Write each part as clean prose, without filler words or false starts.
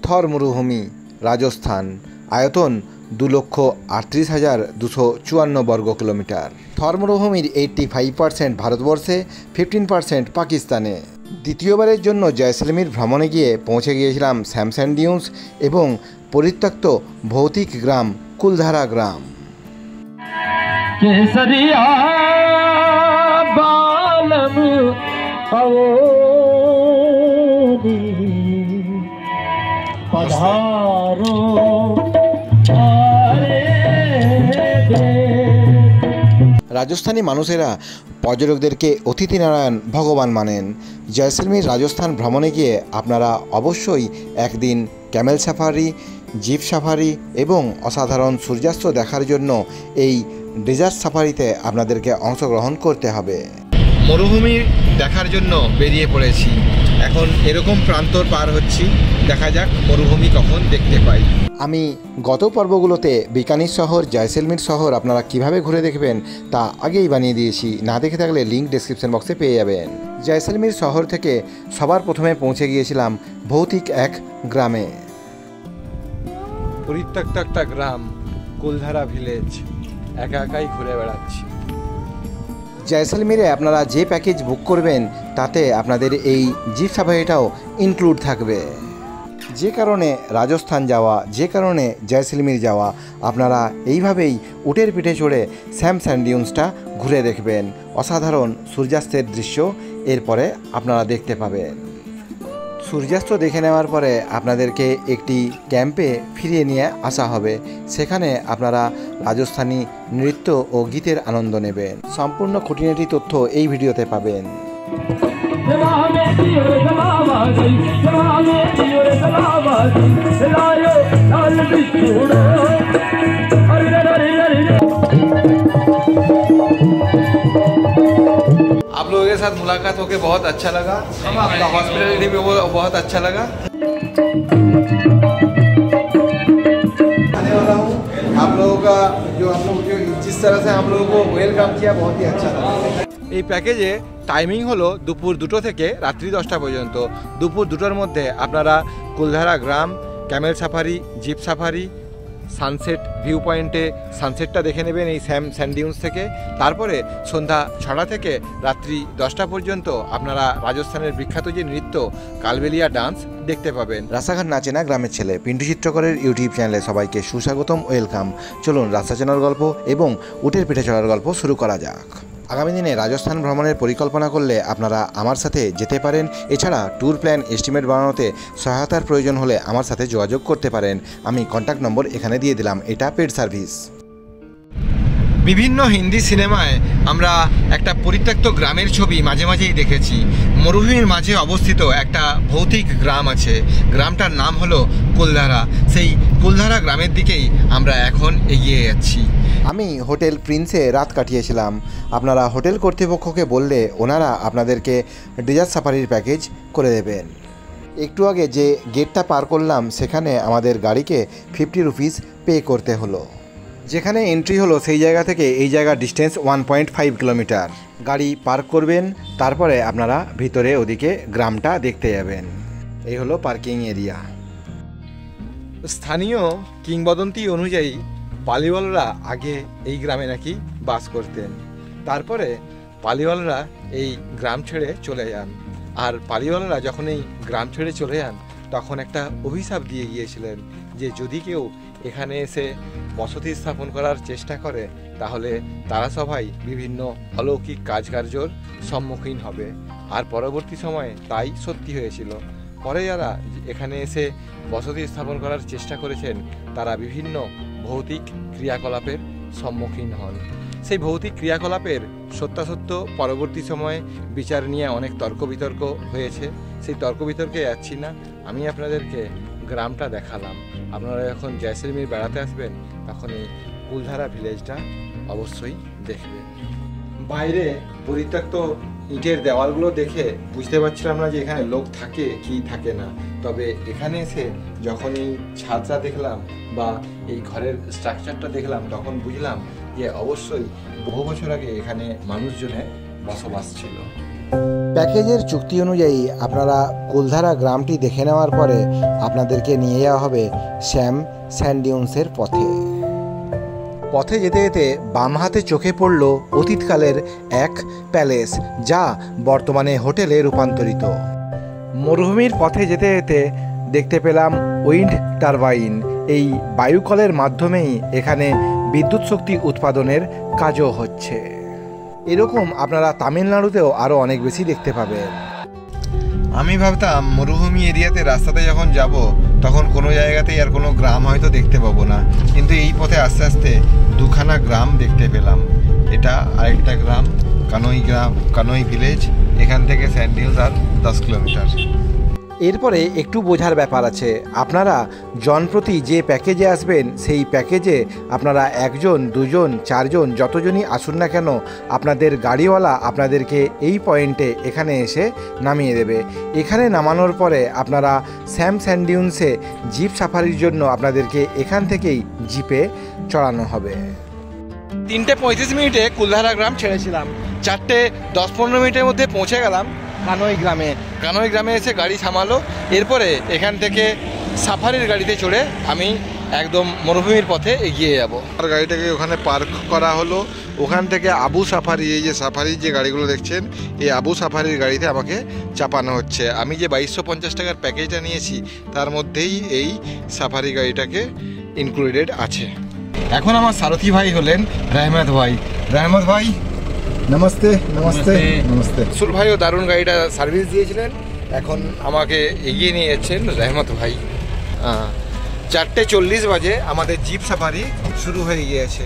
থর মরুভূমি, রাজস্থান। আয়তন 2,38,254 বর্গ কিলোমিটার। থর মরুভূমির 85% ভারতবর্ষে, 15% পাকিস্তানে। দ্বিতীয়বারের জন্য জয়সলমীর ভ্রমণে গিয়ে পৌঁছে গিয়েছিলাম স্যাম স্যান্ড ডিউনস এবং পরিত্যক্ত ভৌতিক গ্রাম কুলধারা গ্রাম। রাজস্থানী মানুষেরা পর্যটকদেরকে অতিথি নারায়ণ ভগবান মানেন। জয়সলমীর রাজস্থান ভ্রমণে গিয়ে আপনারা অবশ্যই একদিন ক্যামেল সাফারি, জিপ সাফারি এবং অসাধারণ সূর্যাস্ত দেখার জন্য এই ডেজার্ট সাফারিতে আপনাদেরকে অংশগ্রহণ করতে হবে। মরুভূমি দেখার জন্য বেরিয়ে পড়েছি। এখন এরকম প্রান্তর পার হচ্ছি, দেখা যাক মরুভূমি কখন দেখতে পাই। আমি গত পর্বগুলোতে বিকানির শহর, জয়সলমীর শহর আপনারা কিভাবে ঘুরে দেখবেন তা আগেই বানিয়ে দিয়েছি। না দেখে থাকলে লিঙ্ক ডেসক্রিপশন বক্সে পেয়ে যাবেন। জয়সলমীর শহর থেকে সবার প্রথমে পৌঁছে গিয়েছিলাম ভৌতিক এক গ্রামে। পরিত্যক্ত একটা গ্রাম, কুলধারা ভিলেজ। একা একাই ঘুরে বেড়াচ্ছি। জয়সলমীরে আপনারা যে প্যাকেজ বুক করবেন তাতে আপনাদের এই জিপ সাফারিটাও ইনক্লুড থাকবে। যে কারণে রাজস্থান যাওয়া, যে কারণে জয়সলমীর যাওয়া, আপনারা এইভাবেই উটের পিঠে চড়ে স্যাম স্যান্ড ডিউনসটা ঘুরে দেখবেন। অসাধারণ সূর্যাস্তের দৃশ্য এরপরে আপনারা দেখতে পাবেন। সূর্যাস্ত দেখে নেওয়ার পরে আপনাদেরকে একটি ক্যাম্পে ফিরিয়ে নিয়ে আসা হবে। সেখানে আপনারা রাজস্থানী নৃত্য ও গীতের আনন্দ নেবেন। সম্পূর্ণ খুঁটিনাটি তথ্য এই ভিডিওতে পাবেন। आप लोगों के साथ मुलाकात होकर बहुत अच्छा लगा। आपका हॉस्पिटलिटी भी बहुत अच्छा लगा। आने वाला हूँ आप लोगों का जो जिस तरह से हम लोगों को वेलकाम किया बहुत ही अच्छा लगा। এই প্যাকেজে টাইমিং হলো দুপুর 2টো থেকে রাত্রি 10টা পর্যন্ত। দুপুর 2টোর মধ্যে আপনারা কুলধারা গ্রাম, camel safari, jeep safari, sunset view পয়েন্টে সানসেটটা দেখে নেবেন এই স্যাম স্যান্ড ডিউনস থেকে। তারপরে সন্ধ্যা 6টা থেকে রাত্রি 10টা পর্যন্ত আপনারা রাজস্থানের বিখ্যাত যে নৃত্য কালবেলিয়া ডান্স দেখতে পাবেন। রাস্তাঘাট নাচে না গ্রামের ছেলে পিন্টু চিত্রকরের ইউটিউব চ্যানেলে সবাইকে সুস্বাগতম, ওয়েলকাম। চলুন রাস্তা চেনার গল্প এবং উটের পিঠে চড়ার গল্প শুরু করা যাক। আগামী দিনে রাজস্থান ভ্রমণের পরিকল্পনা করলে আপনারা আমার সাথে যেতে পারেন। এছাড়া ট্যুর প্ল্যান এস্টিমেট বানানোতে সহায়তার প্রয়োজন হলে আমার সাথে যোগাযোগ করতে পারেন। আমি কন্ট্যাক্ট নম্বর এখানে দিয়ে দিলাম। এটা পেড সার্ভিস। বিভিন্ন হিন্দি সিনেমায় আমরা একটা পরিত্যক্ত গ্রামের ছবি মাঝে মাঝেই দেখেছি। মরুভূমির মাঝে অবস্থিত একটা ভৌতিক গ্রাম আছে। গ্রামটার নাম হলো কুলধারা। সেই কুলধারা গ্রামের দিকেই আমরা এখন এগিয়ে যাচ্ছি। আমি হোটেল প্রিন্সে রাত কাটিয়েছিলাম। আপনারা হোটেল কর্তৃপক্ষকে বললে ওনারা আপনাদেরকে ডেজার্ট সাফারির প্যাকেজ করে দেবেন। একটু আগে যে গেটটা পার করলাম সেখানে আমাদের গাড়িকে 50 রুপিস পে করতে হলো। যেখানে এন্ট্রি হলো সেই জায়গা থেকে এই জায়গার ডিস্টেন্স 1.5 কিলোমিটার। গাড়ি পার্ক করবেন, তারপরে আপনারা ভিতরে ওদিকে গ্রামটা দেখতে যাবেন। এই হলো পার্কিং এরিয়া। স্থানীয় কিংবদন্তি অনুযায়ী পালিওয়ালরা আগে এই গ্রামে নাকি বাস করতেন। তারপরে পালিওয়ালরা এই গ্রাম ছেড়ে চলে যান। আর পালিওয়ালরা যখন এই গ্রাম ছেড়ে চলে যান তখন একটা অভিশাপ দিয়ে গিয়েছিলেন যে যদি কেউ এখানে এসে বসতি স্থাপন করার চেষ্টা করে তাহলে তারা সবাই বিভিন্ন অলৌকিক কাজকার্যর সম্মুখীন হবে। আর পরবর্তী সময়ে তাই সত্যি হয়েছিল। পরে যারা এখানে এসে বসতি স্থাপন করার চেষ্টা করেছেন তারা বিভিন্ন ভৌতিক ক্রিয়াকলাপের সম্মুখীন হন। সেই ভৌতিক ক্রিয়াকলাপের সত্যাসত্য পরবর্তী সময়ে বিচার নিয়ে অনেক তর্ক বিতর্ক হয়েছে। সেই তর্ক বিতর্কে যাচ্ছি না, আমি আপনাদেরকে গ্রামটা দেখালাম। আপনারা যখন জয়সলমীর বেড়াতে আসবেন তখন এই কুলধারা ভিলেজটা অবশ্যই দেখবেন। বাইরে পরিত্যক্ত ইটের দেওয়ালগুলো দেখে বুঝতে পারছিলাম না যে এখানে লোক থাকে কি থাকে না। তবে এখানে এসে যখন এই ছাদটা দেখলাম বা এই ঘরের স্ট্রাকচারটা দেখলাম তখন বুঝলাম যে অবশ্যই বহু বছর আগে এখানে মানুষজনের বসবাস ছিল। প্যাকেজের চুক্তি অনুযায়ী আপনারা কুলধারা গ্রামটি দেখে নেওয়ার পরে আপনাদেরকে নিয়ে যাওয়া হবে স্যাম স্যান্ড ডিউন্সের পথে। পথে যেতে যেতে বাম হাতে চোখে পড়ল অতীতকালের এক প্যালেস, যা বর্তমানে হোটেলে রূপান্তরিত। মরুভূমির পথে যেতে যেতে দেখতে পেলাম উইন্ড টারবাইন। এই বায়ুকলের মাধ্যমেই এখানে বিদ্যুৎ শক্তি উৎপাদনের কাজও হচ্ছে। এরকম আপনারা তামিলনাড়ুতেও আরও অনেক বেশি দেখতে পাবেন। আমি ভাবতাম মরুভূমি এরিয়াতে রাস্তাতে যখন যাব তখন কোনো জায়গাতেই আর কোনো গ্রাম হয়তো দেখতে পাবো না, কিন্তু এই পথে আস্তে আস্তে দুখানা গ্রাম দেখতে পেলাম। এটা আরেকটা গ্রাম, কানোই ভিলেজ। এখান থেকে স্যান্ড হিলস আর 10 কিলোমিটার। এরপরে একটু বোঝার ব্যাপার আছে। আপনারা জনপ্রতি যে প্যাকেজে আসবেন সেই প্যাকেজে আপনারা 1 জন 2 জন 4 জন যতজনই আসুন না কেন, আপনাদের গাড়িওয়ালা আপনাদেরকে এই পয়েন্টে এখানে এসে নামিয়ে দেবে। এখানে নামানোর পরে আপনারা স্যাম স্যান্ড ডিউন্সে জিপ সাফারির জন্য আপনাদেরকে এখান থেকেই জিপে চড়ানো হবে। 3:35 মিনিটে কুলধারা গ্রাম ছেড়েছিলাম। 4:10-15 মিনিটের মধ্যে পৌঁছে গেলাম কানোই গ্রামে এসে গাড়ি থামালো। এরপরে এখান থেকে সাফারির গাড়িতে চড়ে আমি একদম মরুভূমির পথে এগিয়ে যাব। আর গাড়িটাকে ওখানে পার্ক করা হলো। ওখান থেকে আবু সাফারি, এই যে সাফারির যে গাড়িগুলো দেখছেন, এই আবু সাফারির গাড়িতে আমাকে চাপানো হচ্ছে। আমি যে 2250 টাকার প্যাকেজটা নিয়েছি তার মধ্যেই এই সাফারি গাড়িটাকে ইনক্লুডেড আছে। এখন আমার সারথি ভাই হলেন রহমত ভাই। নমস্তে। সুর ভাইও দারুণ গাড়িটা সার্ভিস দিয়েছিলেন। এখন আমাকে এগিয়ে নিয়ে যাচ্ছেন রহমত ভাই। 4:40 বাজে আমাদের জিপ সাফারি শুরু হয়ে গিয়েছে।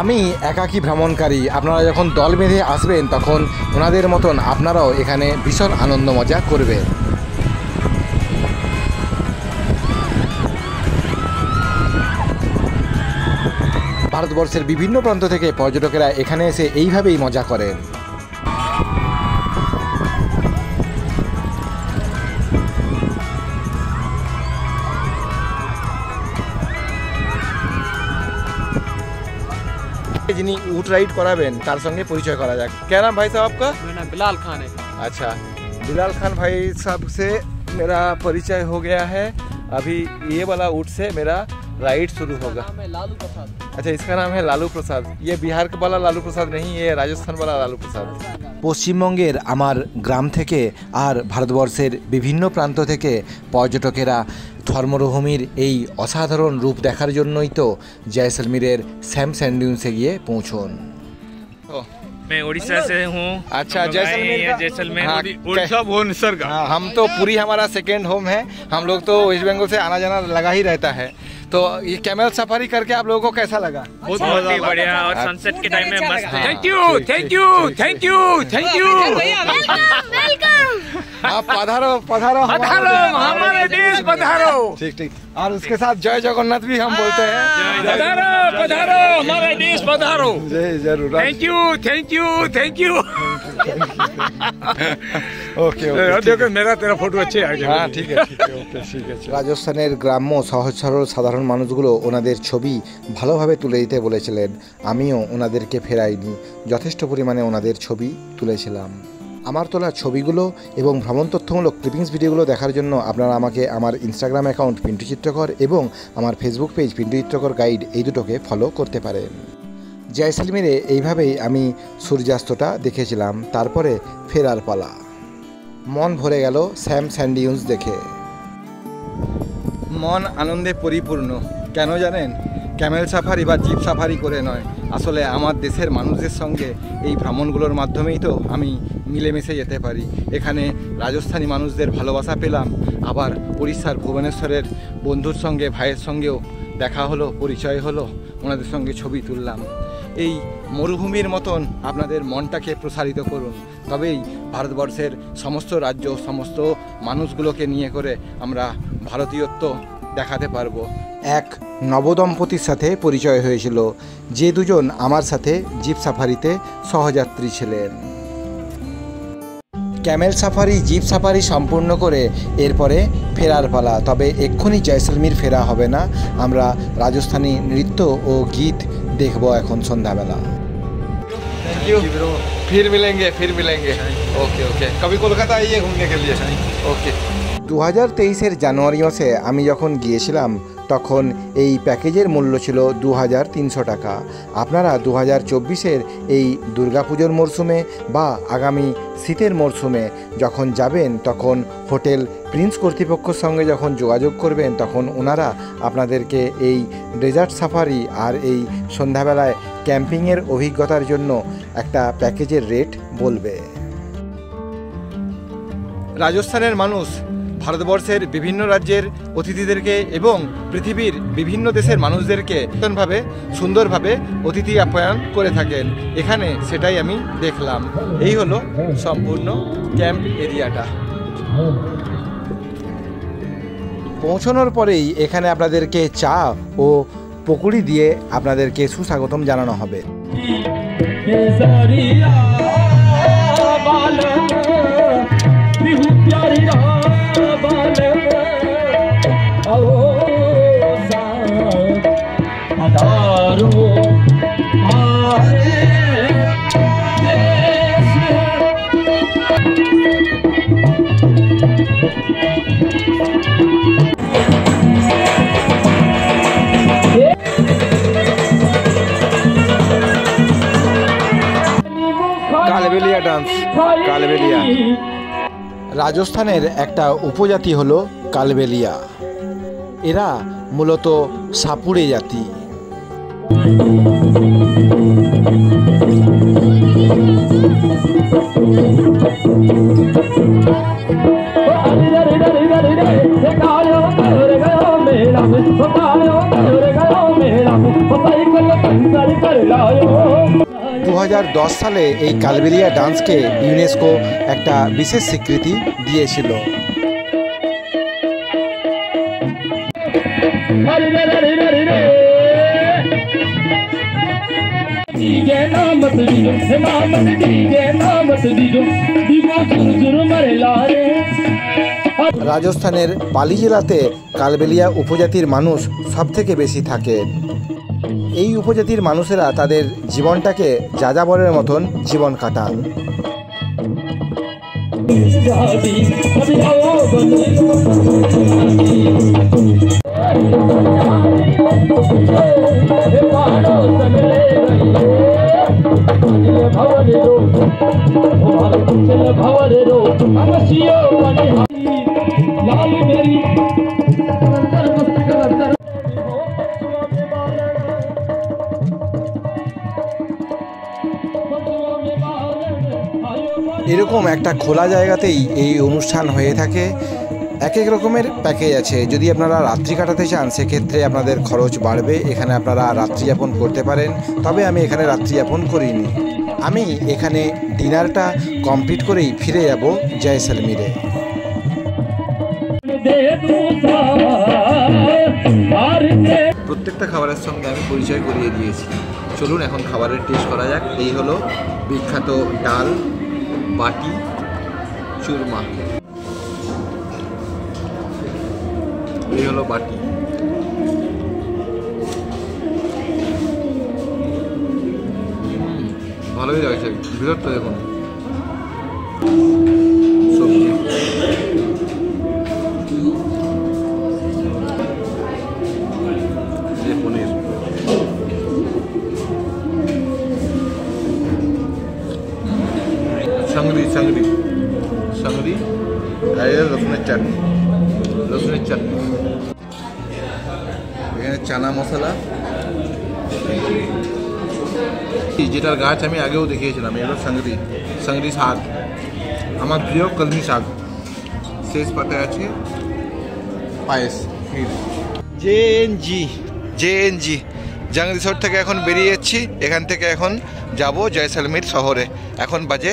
আমি একাকী ভ্রমণকারী। আপনারা যখন দল বেঁধে আসবেন তখন ওনাদের মতন আপনারাও এখানে ভীষণ আনন্দ মজা করবেন। ভারতবর্ষের বিভিন্ন প্রান্ত থেকে পর্যটকেরা এখানে এসে এইভাবেই মজা করেন। যিনি উট রাইড कराবেন তার সঙ্গে পরিচয় করা যাক। क्या नाम भाई साहब आपका? मेरा नाम बिलाल खान है। अच्छा, बिलाल खान भाई साहब से मेरा परिचय हो गया है। अभी ये वाला ऊट से मेरा राइड शुरू होगा। लालू प्रसाद। अच्छा, इसका नाम है लालू प्रसाद। ये बिहार का वाला लालू प्रसाद नहीं, ये राजस्थान वाला लालू प्रसाद। পশ্চিমবঙ্গের আমার গ্রাম থেকে আর ভারতবর্ষের বিভিন্ন প্রান্ত থেকে পর্যটকেরা ধর্মরুভূমির এই অসাধারণ রূপ দেখার জন্যই তো জয়সলমীরের স্যাম স্যান্ড ডিউন্সে গিয়ে পৌঁছন। मैं उड़ीसा से हूँ। अच्छा, जैसलमेर उड़ीसा भुवनेश्वर का। हम तो पूरी हमारा सेकेंड होम है। हम लोग तो वेस्ट बंगाल से आना जाना लगा ही रहता है। तो ये कैमल सफारी करके आप लोगों को कैसा लगा? बहुत ही बढ़िया, और सनसेट के टाइम में मस्त है। Thank you. आप पधारो हमारे देश पधारो। ठीक। और उसके साथ जय जगन्नाथ भी हम बोलते हैं। पधारो हमारे देश पधारो। जय जरूर। Thank you. ओके। देखो मेरा तेरा फोटो अच्छे आ गया। हाँ, ठीक है। ओके, ठीक है। রাজস্থানের গ্রাম্য সহজ সরল সাধারণ মানুষগুলো ওনাদের ছবি ভালোভাবে তুলে দিতে বলেছিলেন। আমিও ওনাদেরকে ফেরাইনি, যথেষ্ট পরিমাণে ওনাদের ছবি তুলেছিলাম। আমার তোলা ছবিগুলো এবং ভ্রমণ তথ্যমূলক ক্লিপিংস ভিডিওগুলো দেখার জন্য আপনারা আমাকে আমার ইনস্টাগ্রাম অ্যাকাউন্ট পিন্টু চিত্রকর এবং আমার ফেসবুক পেজ পিন্টু চিত্রকর গাইড, এই দুটোকে ফলো করতে পারেন। জয়সলমীরে এইভাবেই আমি সূর্যাস্তটা দেখেছিলাম। তারপরে ফেরার পালা। মন ভরে গেল স্যাম স্যান্ড ডিউন্স দেখে। মন আনন্দে পরিপূর্ণ। কেন জানেন? ক্যামেল সাফারি বা জিপ সাফারি করে নয়, আসলে আমার দেশের মানুষদের সঙ্গে এই ভ্রমণগুলোর মাধ্যমেই তো আমি মিলেমিশে যেতে পারি। এখানে রাজস্থানী মানুষদের ভালোবাসা পেলাম, আবার উড়িষ্যার ভুবনেশ্বরের বন্ধুর সঙ্গে, ভাইয়ের সঙ্গেও দেখা হলো, পরিচয় হলো, ওনাদের সঙ্গে ছবি তুললাম। এই মরুভূমির মতন আপনাদের মনটাকে প্রসারিত করুন, তবেই ভারতবর্ষের সমস্ত রাজ্য, সমস্ত মানুষগুলোকে নিয়ে করে আমরা ভারতীয়ত্ব দেখাতে পারবো। এক নবদম্পতির সাথে পরিচয় হয়েছিল, যে দুজন আমার সাথে জিপ সাফারিতে সহযাত্রী ছিলেন। ক্যামেল সাফারি, জিপ সাফারি সম্পূর্ণ করে এরপরে ফেরার পালা। তবে এক্ষুনি জয়সলমীর ফেরা হবে না, আমরা রাজস্থানী নৃত্য ও গীত দেখব এখন সন্ধ্যাবেলা। फिर मिलेंगे। ओके ओके, कभी कोलकाता आइए घूमने के लिए। ओके। 2023-এর জানুয়ারি মাসে আমি যখন গিয়েছিলাম তখন এই প্যাকেজের মূল্য ছিল 2300 টাকা। আপনারা 2024-এর এই দুর্গাপুজোর মরশুমে বা আগামী শীতের মরশুমে যখন যাবেন তখন হোটেল প্রিন্স কর্তৃপক্ষের সঙ্গে যখন যোগাযোগ করবেন তখন ওনারা আপনাদেরকে এই ডেজার্ট সাফারি আর এই সন্ধ্যাবেলায় ক্যাম্পিংয়ের অভিজ্ঞতার জন্য একটা প্যাকেজের রেট বলবে। রাজস্থানের মানুষ ভারতবর্ষের বিভিন্ন রাজ্যের অতিথিদেরকে এবং পৃথিবীর বিভিন্ন দেশের মানুষদেরকে সুন্দরভাবে অতিথি আপ্যায়ন করে থাকেন। এখানে সেটাই আমি দেখলাম। এই হলো সম্পূর্ণ ক্যাম্প এরিয়াটা। পৌঁছানোর পরেই এখানে আপনাদেরকে চা ও পকোড়ি দিয়ে আপনাদেরকে সুস্বাগতম জানানো হবে। কালবেলিয়া ডান্স, কালবেলিয়া রাজস্থানের একটা উপজাতি হলো কালবেলিয়া। এরা মূলত সাপুড়ে জাতি। দু 2010 সালে এই কালবেলিয়া ডান্সকে ইউনেস্কো একটা বিশেষ স্বীকৃতি দিয়েছিল। রাজস্থানের পালি জেলাতে কালবেলিয়া উপজাতির মানুষ সবথেকে বেশি থাকে। এই উপজাতির মানুষেরা তাদের জীবনটাকে যাযাবরের মতন জীবন কাটান। এরকম একটা খোলা জায়গাতেই এই অনুষ্ঠান হয়ে থাকে। এক এক রকমের প্যাকেজ আছে। যদি আপনারা রাত্রি কাটাতে চান সেক্ষেত্রে আপনাদের খরচ বাড়বে। এখানে আপনারা রাত্রিযাপন করতে পারেন, তবে আমি এখানে রাত্রিযাপন করিনি। আমি এখানে ডিনারটা কমপ্লিট করেই ফিরে যাব জয়সলমীরে। প্রত্যেকটা খাবারের সঙ্গে আমি পরিচয় করিয়ে দিয়েছি। চলুন এখন খাবারের টেস্ট করা যাক। এই হলো বিখ্যাত ডাল বাটি চুরমা। এই হলো বাটি। ভালোই লাগছে। ভিতরটা দেখুন, সবজি, পনির, সাংরি সাংরি সাংরি আর রসুনের চাটনি, রসুনের চাটনি। এখানে চানা মশলা, যেটার গাছ আমি আগেও দেখিয়েছিলাম। এগুলো সাংরি, সাংরি শাক, আমার প্রিয় কলমি শাক। শেষ পাতায় আছে পায়েস। জেএনজি জাং রিসোর্ট থেকে এখন বেরিয়ে যাচ্ছি। এখান থেকে এখন যাব জয়সলমীর শহরে। এখন বাজে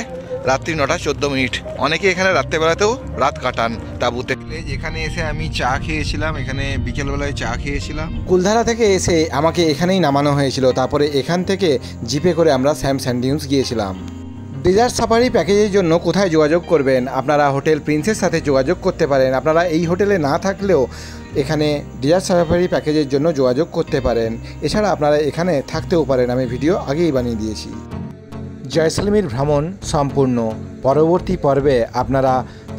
রাত্রি 9:14। অনেকে এখানে রাত্রেবেলাতেও রাত কাটান তাঁবুতে। এখানে এসে আমি চা খেয়েছিলাম, এখানে বিকেলবেলায় চা খেয়েছিলাম। কুলধারা থেকে এসে আমাকে এখানেই নামানো হয়েছিল। তারপরে এখান থেকে জিপে করে আমরা স্যাম স্যান্ড ডিউনস গিয়েছিলাম। ডেজার্ট সাফারি প্যাকেজের জন্য কোথায় যোগাযোগ করবেন? আপনারা হোটেল প্রিন্সের সাথে যোগাযোগ করতে পারেন। আপনারা এই হোটেলে না থাকলেও এখানে ডেজার্ট সাফারি প্যাকেজের জন্য যোগাযোগ করতে পারেন। এছাড়া আপনারা এখানে থাকতেও পারেন, আমি ভিডিও আগেই বানিয়ে দিয়েছি। জয়সলমীর ভ্রমণ সম্পূর্ণ। পরবর্তী পর্বে আপনারা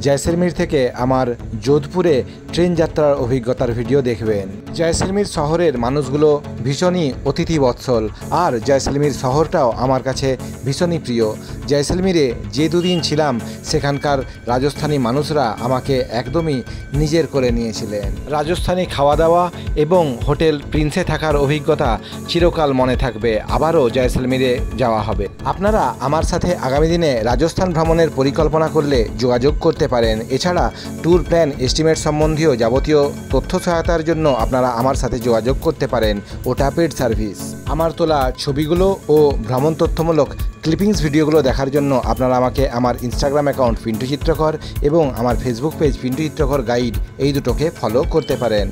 জয়সলমীর থেকে আমার যোধপুরে ট্রেন যাত্রার অভিজ্ঞতার ভিডিও দেখবেন। জয়সলমীর শহরের মানুষগুলো ভীষণই অতিথি বৎসল, আর জয়সলমীর শহরটাও আমার কাছে ভীষণই প্রিয়। জয়সলমীরে যে দুদিন ছিলাম সেখানকার রাজস্থানী মানুষরা আমাকে একদমই নিজের করে নিয়েছিলেন। রাজস্থানী খাওয়া দাওয়া এবং হোটেল প্রিন্সে থাকার অভিজ্ঞতা চিরকাল মনে থাকবে। আবারও জয়সলমীরে যাওয়া হবে। আপনারা আমার সাথে আগামী দিনে রাজস্থান ভ্রমণের পরিকল্পনা করলে যোগাযোগ করতে পারেন। এছাড়া ট্যুর প্ল্যান এস্টিমেট সম্বন্ধীয় যাবতীয় তথ্য সহায়তার জন্য আপনারা আমার সাথে যোগাযোগ করতে পারেন ওটা পেড সার্ভিস। আমার তোলা ছবিগুলো ও ভ্রমণ তথ্যমূলক ক্লিপিংস ভিডিওগুলো দেখার জন্য আপনারা আমাকে আমার ইনস্টাগ্রাম অ্যাকাউন্ট পিন্টু চিত্রকর এবং আমার ফেসবুক পেজ পিন্টু চিত্রকর গাইড এই দুটোকে ফলো করতে পারেন।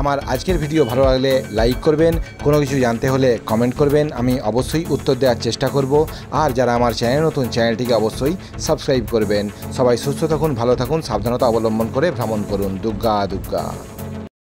আমার আজকের ভিডিও ভালো লাগলে লাইক করবেন, কোনো কিছু জানতে হলে কমেন্ট করবেন, আমি অবশ্যই উত্তর দেওয়ার চেষ্টা করব। আর যারা আমার চ্যানেল নতুন, চ্যানেলটিকে অবশ্যই সাবস্ক্রাইব করবেন। সবাই সুস্থ থাকুন, ভালো থাকুন, সাবধানতা অবলম্বন করে ভ্রমণ করুন। দুর্গা দুর্গা।